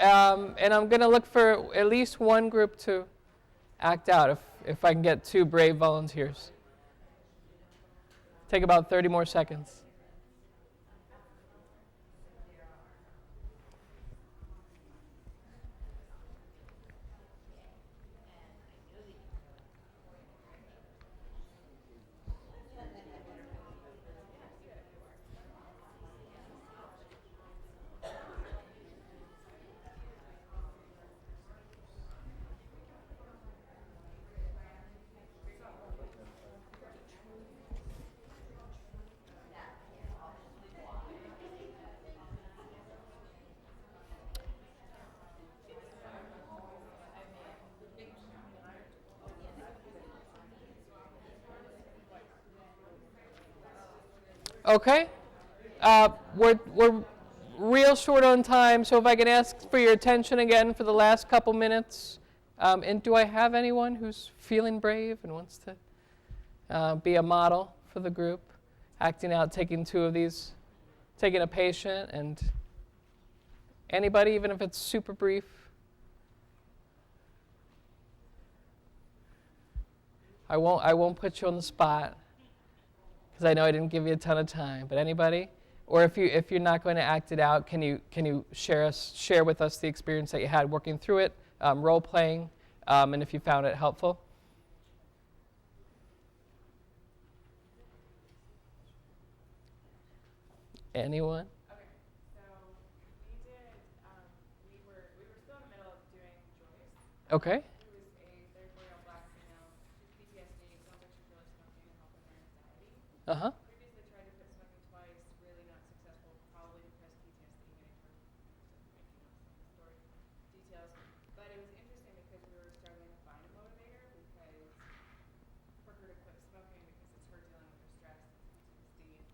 And I'm going to look for at least one group to act out if I can get 2 brave volunteers. Take about 30 more seconds. Okay. We're real short on time, so if I can ask for your attention again for the last couple minutes. And do I have anyone who's feeling brave and wants to be a model for the group, acting out, taking 2 of these, taking a patient, and anybody, even if it's super brief? I won't put you on the spot, because I know I didn't give you a ton of time, but anybody? Or if you're not going to act it out, can you share with us the experience that you had working through it, role playing, and if you found it helpful? Anyone? Okay, so we were still in the middle of doing Joyce. Okay. Who is a 34-year-old black female. She's PTSD. Sounds like she's really smoking and helping her anxiety. Uh-huh. Previously tried to quit smoking twice, really not successful, probably because PTSD getting her, making up some story details. But it was interesting because we were struggling to find a motivator because for her to quit smoking because it's her dealing with her stress, PTSD,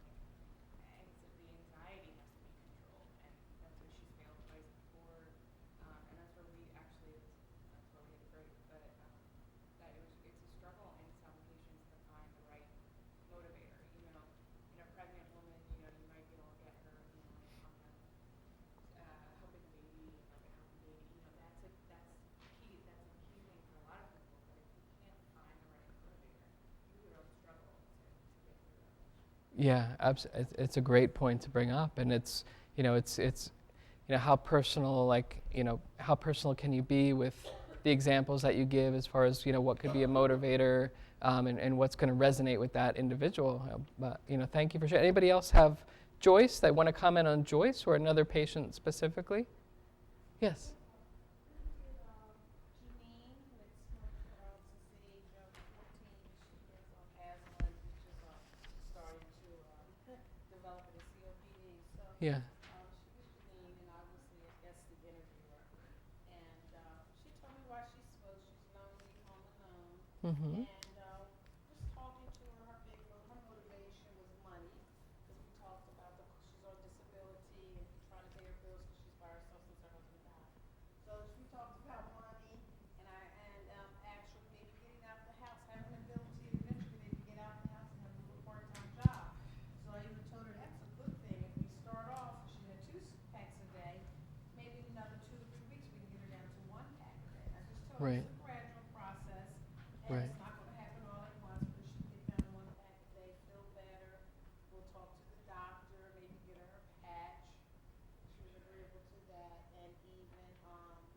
and the anxiety has to be controlled, and that's where she's failed twice before, and that's where we actually, that's where we had a break, but that it's a struggle in some patients to find the right motivator. Even in a pregnant woman, you might be able to get her, on the helping the baby, like a healthy baby. That's a key thing for a lot of people. But if you can't find the right motivator, you will struggle to get through that. Yeah, it's a great point to bring up, and it's how personal, how personal can you be with the examples that you give as far as what could be a motivator, and what's going to resonate with that individual. But thank you for sharing. Anybody else have Joyce that want to comment on Joyce or another patient specifically? Yes. Yeah. And obviously, I guess the interviewer. And she told me why she smokes. She's lonely, all alone. Mm-hmm. And just talking to her, her motivation was money. Because we talked about she's on disability and trying to pay her bills because she's by herself since her husband died. So we talked about money, and actually maybe getting out the house, having the ability to eventually maybe get out the house and have a little part-time job. So I even told her that's a good thing. If we start off, she had 2 packs a day, maybe in another 2 to 3 weeks we can get her down to 1 pack a day. I just told her Right. it's a gradual process, and Right. it's not going to happen all at once, but she can get down to 1 pack a day, feel better. We'll talk to the doctor, maybe get her a patch. She was agreeable to that, and even what else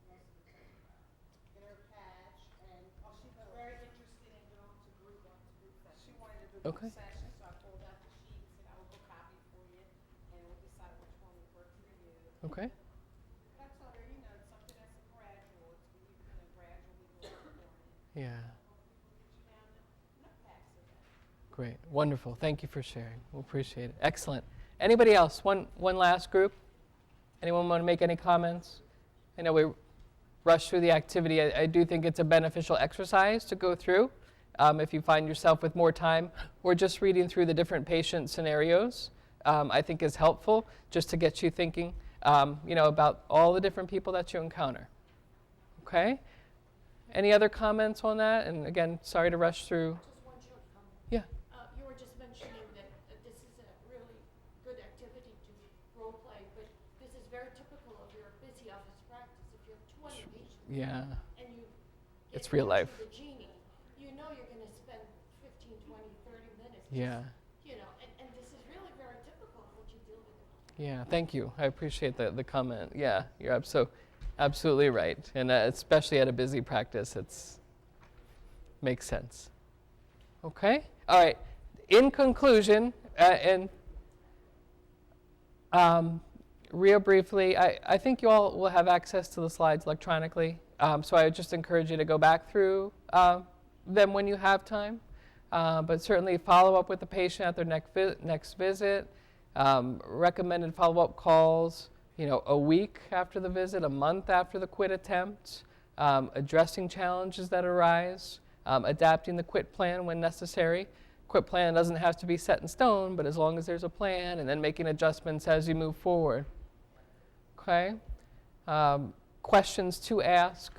did we talk about? Get her a patch, and she's very interested in going to group sessions. She wanted to do Okay. group sessions, so I pulled out the sheet and said I will go copy it for you, and we'll decide which one would work for you. Okay. But I told her, it's something that's gradual. It's when you gradually go on it. Yeah. Hopefully we'll get you down to enough packs a day. Great. Wonderful. Thank you for sharing. We appreciate it. Excellent. Anybody else? One last group? Anyone want to make any comments? I know we rushed through the activity. I do think it's a beneficial exercise to go through if you find yourself with more time, or just reading through the different patient scenarios, I think is helpful just to get you thinking, about all the different people that you encounter. Okay? Any other comments on that? And again, sorry to rush through. Just one short comment. Yeah. You were just mentioning that this is a really good activity to role play, but this is very typical of your busy office Yeah. and you. It's it real gives you life. The genie, you know you're gonna spend 15, 20, 30 minutes. Yeah. You know, and this is really very typical of what you deal with. Yeah, thank you. I appreciate the comment. Yeah, you're absolutely right. And especially at a busy practice, makes sense. Okay? All right. In conclusion, real briefly, I think you all will have access to the slides electronically. So I would just encourage you to go back through them when you have time. But certainly follow up with the patient at their next visit. Recommended follow-up calls, a week after the visit, a month after the quit attempt, addressing challenges that arise, adapting the quit plan when necessary. Quit plan doesn't have to be set in stone, but as long as there's a plan, and then making adjustments as you move forward. Okay? Questions to ask.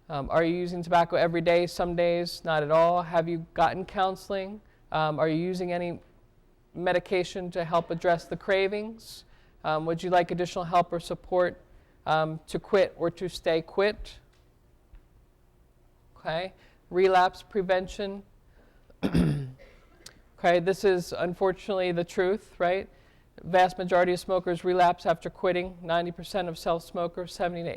Are you using tobacco every day? Some days, not at all. Have you gotten counseling? Are you using any medication to help address the cravings? Would you like additional help or support to quit or to stay quit? Okay. Relapse prevention. Okay, this is unfortunately the truth, right? Vast majority of smokers relapse after quitting. 90% of self-smokers, 70 to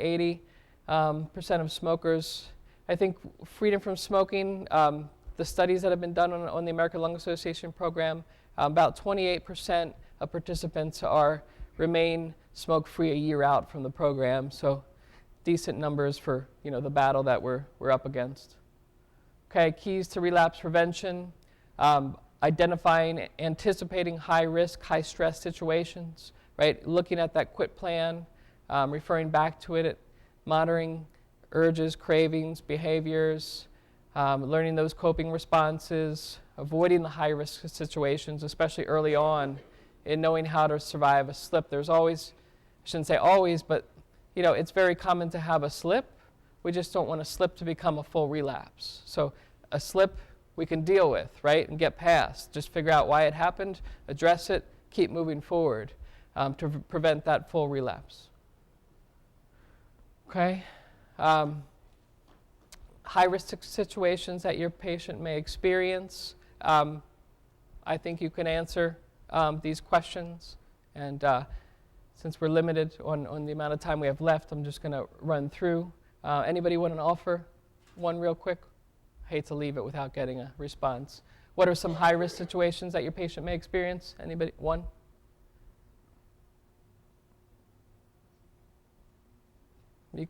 80% of smokers. I think freedom from smoking, the studies that have been done on the American Lung Association program, about 28% of participants remain smoke-free a year out from the program. So decent numbers for the battle that we're up against. Okay, keys to relapse prevention. Identifying, anticipating high risk, high stress situations, right? Looking at that quit plan, referring back to it, monitoring urges, cravings, behaviors, learning those coping responses, avoiding the high risk situations, especially early on, in knowing how to survive a slip. There's always, I shouldn't say always, but it's very common to have a slip. We just don't want a slip to become a full relapse. So a slip we can deal with, right, and get past. Just figure out why it happened, address it, keep moving forward to prevent that full relapse. Okay. High-risk situations that your patient may experience. I think you can answer these questions. And since we're limited on the amount of time we have left, I'm just going to run through. Anybody want to offer one real quick? Hate to leave it without getting a response. What are some high-risk situations that your patient may experience? Anybody? One? Sure.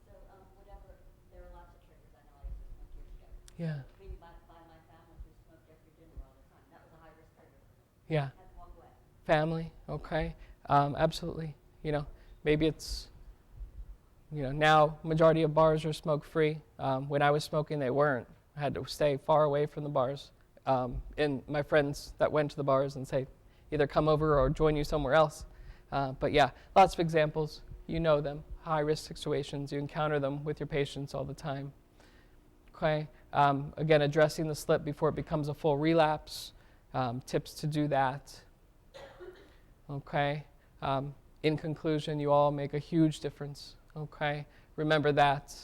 So whatever, there are lots of triggers. I know I used to smoke years ago. Yeah. Being by my family who smoked after dinner all the time, that was a high-risk trigger. Yeah. Had to walk away. Family, okay. Absolutely. Maybe it's, now majority of bars are smoke-free. When I was smoking, they weren't. I had to stay far away from the bars. And my friends that went to the bars and say, either come over or join you somewhere else. But yeah, lots of examples. You know them. High-risk situations. You encounter them with your patients all the time. Okay. Again, addressing the slip before it becomes a full relapse. Tips to do that. Okay. In conclusion, you all make a huge difference. Okay. Remember that.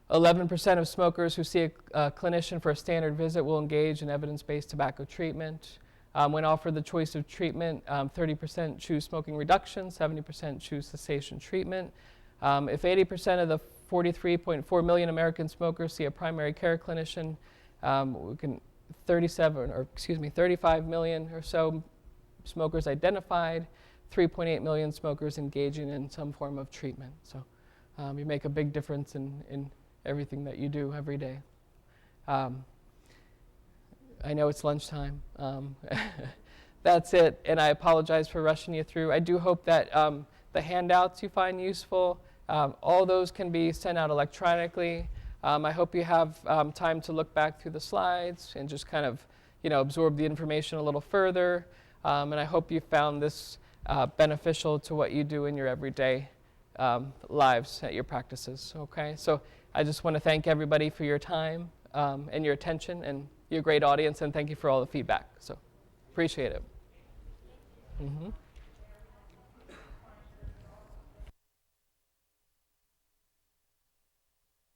11% of smokers who see a clinician for a standard visit will engage in evidence-based tobacco treatment. When offered the choice of treatment, 30% choose smoking reduction, 70% choose cessation treatment. If 80% of the 43.4 million American smokers see a primary care clinician, 35 million or so smokers identified, 3.8 million smokers engaging in some form of treatment. So you make a big difference in everything that you do every day. I know it's lunchtime. That's it, and I apologize for rushing you through. I do hope that the handouts you find useful, all those can be sent out electronically. I hope you have time to look back through the slides and just kind of, absorb the information a little further. And I hope you found this beneficial to what you do in your everyday lives at your practices. Okay, so I just want to thank everybody for your time and your attention and your great audience, and thank you for all the feedback. So appreciate it. Mm-hmm.